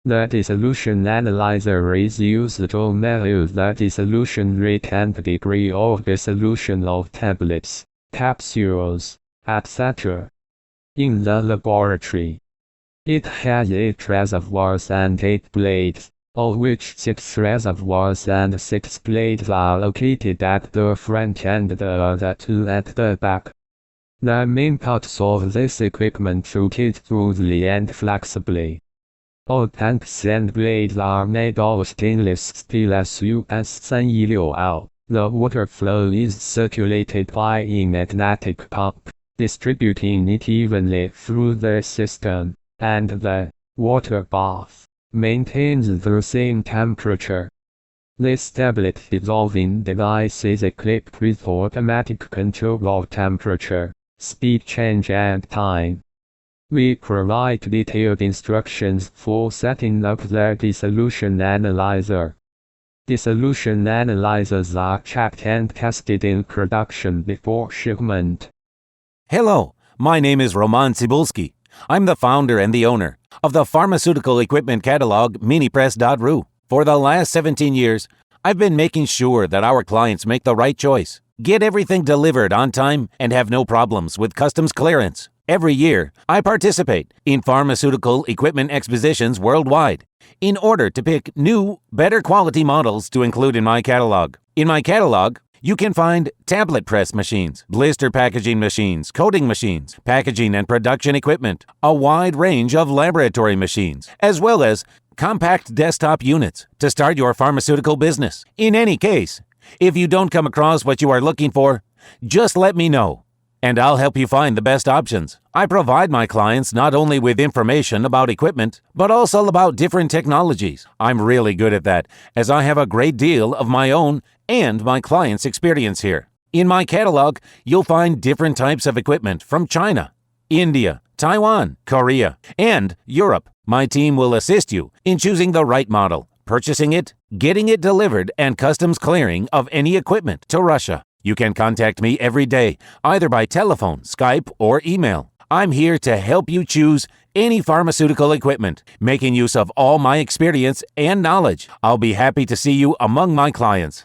The dissolution analyzer is used to measure the dissolution rate and degree of dissolution of tablets, capsules, etc. in the laboratory. It has 8 reservoirs and 8 blades, of which 6 reservoirs and 6 blades are located at the front and the other 2 at the back. The main parts of this equipment rotate smoothly and flexibly. All tanks and blades are made of stainless steel SUS316L. The water flow is circulated by a magnetic pump, distributing it evenly through the system, and the water bath maintains the same temperature. This tablet dissolving device is equipped with automatic control of temperature, speed change and time. We provide detailed instructions for setting up the dissolution analyzer. Dissolution analyzers are checked and tested in production before shipment. Hello, my name is RomanTsibulsky. I'm the founder and the owner of the pharmaceutical equipment catalog Minipress.ru. For the last 17 years, I've been making sure that our clients make the right choice, get everything delivered on time, and have no problems with customs clearance. Every year, I participate in pharmaceutical equipment expositions worldwide in order to pick new, better quality models to include in my catalog. In my catalog, you can find tablet press machines, blister packaging machines, coating machines, packaging and production equipment, a wide range of laboratory machines, as well as compact desktop units to start your pharmaceutical business. In any case, if you don't come across what you are looking for, just let me know, and I'll help you find the best options. I provide my clients not only with information about equipment, but also about different technologies. I'm really good at that, as I have a great deal of my own and my clients' experience here. In my catalog, you'll find different types of equipment from China, India, Taiwan, Korea, and Europe. My team will assist you in choosing the right model, purchasing it, getting it delivered, and customs clearing of any equipment to Russia. You can contact me every day, either by telephone, Skype, or email. I'm here to help you choose any pharmaceutical equipment, making use of all my experience and knowledge. I'll be happy to see you among my clients.